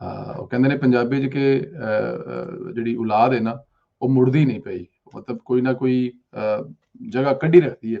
ਉਹ ਕਹਿੰਦੇ ਨੇ ਪੰਜਾਬੀ ਚ ਕਿ ਜਿਹੜੀ ਔਲਾਦ ਹੈ ਨਾ ਉਹ ਮੁੜਦੀ ਨਹੀਂ ਪਈ, ਮਤਲਬ ਕੋਈ ਨਾ ਕੋਈ ਜਗ੍ਹਾ ਕੱਢੀ ਰੱਖਦੀ ਹੈ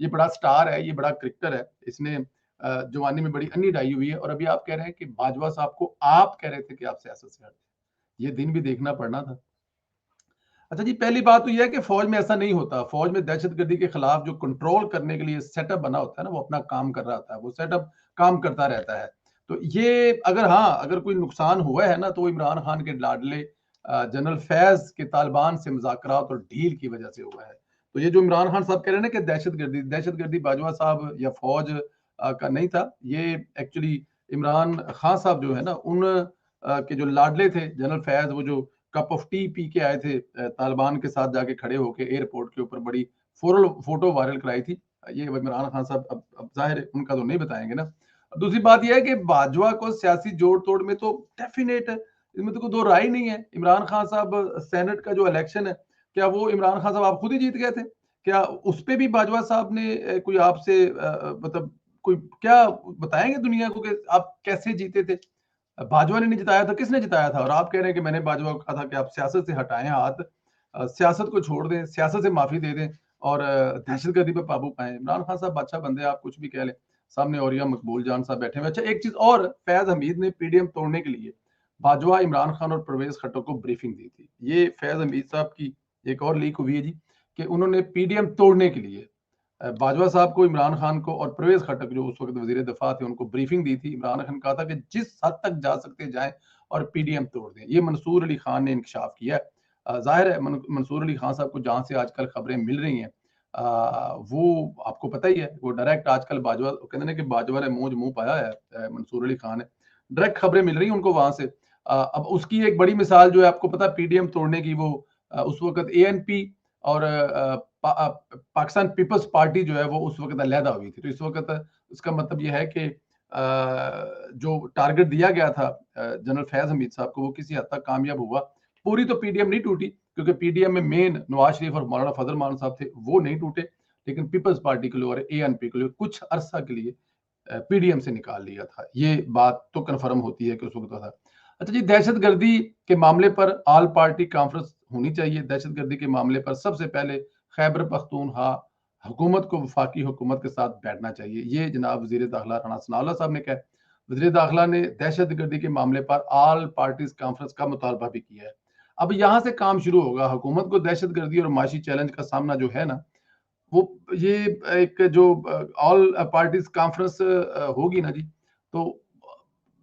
یہ بڑا سٹار ہے, یہ بڑا کرکٹر ہے, اس نے جوانی میں بڑی انی ڈائی ہوئی ہے, اور ابھی آپ کہہ رہے ہیں کہ باجوہ صاحب کو آپ کہہ رہے تھے کہ آپ سیاست سے ہٹ جائیں. یہ دن بھی دیکھنا پڑنا تھا. اچھا جی, پہلی بات تو یہ ہے کہ فوج میں ایسا نہیں ہوتا. فوج میں دہشت گردی کے خلاف جو کنٹرول کرنے کے لیے سیٹ اپ بنا ہوتا ہے نا, وہ اپنا کام کر رہا ہوتا ہے, وہ سیٹ اپ کام کرتا رہتا ہے. تو یہ اگر کوئی نقصان ہوا ہے نا, تو وہ عمران خان کے لاڈلے جنرل فیض کے طالبان سے مذاکرات اور ڈھیل کی وجہ سے ہوا ہے. تو یہ جو عمران خان صاحب کہہ رہے ہیں نا کہ دہشت گردی باجوہ صاحب یا فوج کا نہیں تھا, یہ ایکچولی عمران خان صاحب جو ہے نا, ان کے جو لاڈلے تھے جنرل فیض, وہ جو کپ آف ٹی پی کے آئے تھے طالبان کے ساتھ, جا کے کھڑے ہو کے ایئرپورٹ کے اوپر بڑی فوٹو وائرل کرائی تھی. یہ عمران خان صاحب اب ظاہر ہے ان کا تو نہیں بتائیں گے نا. دوسری بات یہ ہے کہ باجوہ کو سیاسی جوڑ توڑ میں تو ڈیفینیٹ, اس میں تو کوئی دو رائے نہیں ہے. عمران خان صاحب سینٹ کا جو الیکشن ہے, کیا وہ عمران خان صاحب آپ خود ہی جیت گئے تھے؟ کیا اس پہ بھی باجوہ صاحب نے کوئی آپ سے مطلب کوئی کیا بتائیں گے دنیا کو کہ آپ کیسے جیتے تھے؟ باجوہ نے نہیں جتایا تھا, کس نے جتایا تھا؟ اور آپ کہہ رہے ہیں کہ میں نے باجوہ کو کہا تھا کہ آپ سیاست سے ہٹائیں ہاتھ, سیاست کو چھوڑ دیں, سیاست سے معافی دے دیں اور دہشت گردی پہ قابو پائیں. عمران خان صاحب بادشاہ بندے, آپ کچھ بھی کہہ لیں. سامنے اوریا مقبول جان صاحب بیٹھے ہوئے. اچھا ایک چیز اور, فیض حمید نے پی ڈی ایم توڑنے کے لیے باجوہ, عمران خان اور پرویز خٹک کو بریفنگ دی تھی. یہ فیض حمید صاحب کی ایک اور لیک ہوئی ہے جی, کہ انہوں نے پی ڈی ایم توڑنے کے لیے باجوہ صاحب کو, عمران خان کو اور پرویز خٹک جو اس وقت وزیر دفاع تھے, ان کو بریفنگ دی تھی. عمران خان کہا تھا کہ جس حد تک جا سکتے جائیں اور پی ڈی ایم توڑ دیں. یہ منصور علی خان نے انکشاف کیا ہے. ظاہر ہے منصور علی خان صاحب کو جہاں سے آج کل خبریں مل رہی ہیں, وہ آپ کو پتہ ہی ہے, وہ ڈائریکٹ آج کل باجوہ کہتے ہیں کہ باجوہ نے منہ پایا ہے, منصور علی خان ہے, ڈائریکٹ خبریں مل رہی ہیں ان کو وہاں سے. اب اس کی ایک بڑی مثال جو ہے آپ کو پتہ, پی ڈی ایم توڑنے کی, وہ اس وقت اے این پی اور پاکستان پیپلز پارٹی جو ہے وہ اس وقت علیحدہ ہوئی تھی. تو اس وقت اس کا مطلب یہ ہے کہ جو ٹارگٹ دیا گیا تھا جنرل فیض حمید صاحب کو, وہ کسی حد تک کامیاب ہوا. پوری تو پی ڈی ایم نہیں ٹوٹی, کیونکہ پی ڈی ایم میں مین نواز شریف اور مولانا فضل الرحمان صاحب تھے, وہ نہیں ٹوٹے, لیکن پیپلز پارٹی کے لیے اور اے این پی کے لیے کچھ عرصہ کے لیے پی ڈی ایم سے نکال لیا تھا. یہ بات تو کنفرم ہوتی ہے کہ اس وقت تھا. اچھا جی, دہشت گردی کے معاملے پر آل پارٹی کانفرنس ہونی چاہیے. دہشت گردی کے معاملے پر سب سے پہلے خیبر پختونخوا حکومت کو وفاقی حکومت کے ساتھ بیٹھنا چاہیے. یہ جناب وزیر داخلہ رانا ثناء اللہ صاحب نے کہا. وزیر داخلہ نے دہشت گردی کے معاملے پر آل پارٹیز کانفرنس کا مطالبہ بھی کیا ہے. اب یہاں سے کام شروع ہوگا. حکومت کو دہشت گردی اور معاشی چیلنج کا سامنا جو ہے نا, وہ یہ ایک جو آل پارٹیز کانفرنس ہوگی نا جی, تو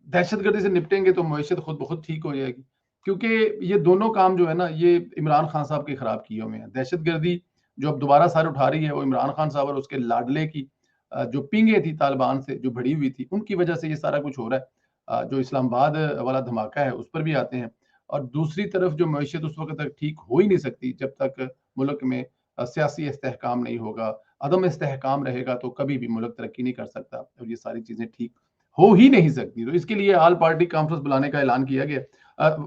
دہشت گردی سے نپٹیں گے تو معیشت خود بخود ٹھیک ہو جائے گی. کیونکہ یہ دونوں کام جو ہے نا, یہ عمران خان صاحب کے خراب کیے ہوئے ہیں. دہشت گردی جو اب دوبارہ سر اٹھا رہی ہے, وہ عمران خان صاحب اور اس کے لاڈلے کی جو پنگیں تھی طالبان سے جو بڑھی ہوئی تھی, ان کی وجہ سے یہ سارا کچھ ہو رہا ہے. جو اسلام آباد والا دھماکہ ہے اس پر بھی آتے ہیں. اور دوسری طرف جو معیشت اس وقت تک ٹھیک ہو ہی نہیں سکتی جب تک ملک میں سیاسی استحکام نہیں ہوگا. عدم استحکام رہے گا تو کبھی بھی ملک ترقی نہیں کر سکتا, اور یہ ساری چیزیں ٹھیک ہو ہی نہیں سکتی. تو اس کے لیے آل پارٹی کانفرنس بلانے کا اعلان کیا گیا.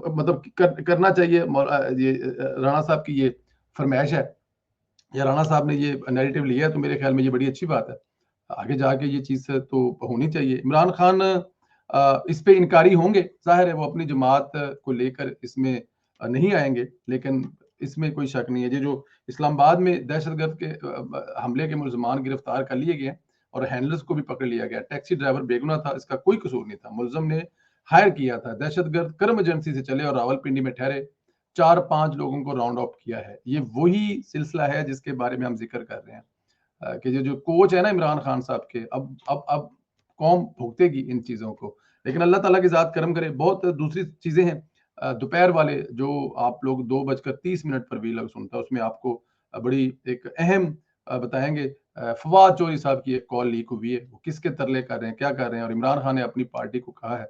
مطلب کرنا چاہیے. یہ رانا صاحب کی یہ فرمائش ہے, یا رانا صاحب نے یہ نیریٹو لیا ہے, تو میرے خیال میں یہ بڑی اچھی بات ہے. آگے جا کے یہ چیز تو ہونی چاہیے. عمران خان اس پہ انکاری ہوں گے, ظاہر ہے وہ اپنی جماعت کو لے کر اس میں نہیں آئیں گے, لیکن اس میں کوئی شک نہیں ہے. یہ جو اسلام آباد میں دہشت گرد کے حملے کے ملزمان گرفتار کر لیے گئے اور ہینڈلرز کو بھی پکڑ لیا گیا. ٹیکسی ڈرائیور بیگنا تھا, اس کا کوئی قصور نہیں تھا, ملزم نے ہائر کیا تھا. دہشت گرد کرم ایجنسی سے چلے اور راولپنڈی میں ٹھہرے 4-5 لوگوں کو راؤنڈ اپ کیا ہے. یہ وہی سلسلہ ہے جس کے بارے میں ہم ذکر کر رہے ہیں کہ جو کوچ ہے نا عمران خان صاحب کے, اب قوم بھگتے گی ان چیزوں کو. لیکن اللہ تعالیٰ کی ذات کرم کرے. بہت دوسری چیزیں ہیں دوپہر والے جو آپ لوگ 2:30 پر بھی لگ سنتا ہے, اس میں آپ کو بڑی ایک اہم بتائیں گے. فواد چوہدری صاحب کی ایک کال لیک ہوئی ہے, وہ کس کے ترلے کر رہے ہیں, کیا کر رہے ہیں, اور عمران خان نے اپنی پارٹی کو کہا ہے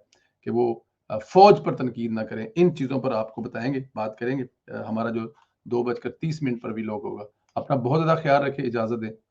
کہ وہ فوج پر تنقید نہ کریں. ان چیزوں پر آپ کو بتائیں گے, بات کریں گے. ہمارا جو 2:30 پر بھی لوگ ہوگا. اپنا بہت زیادہ خیال رکھیں. اجازت دیں.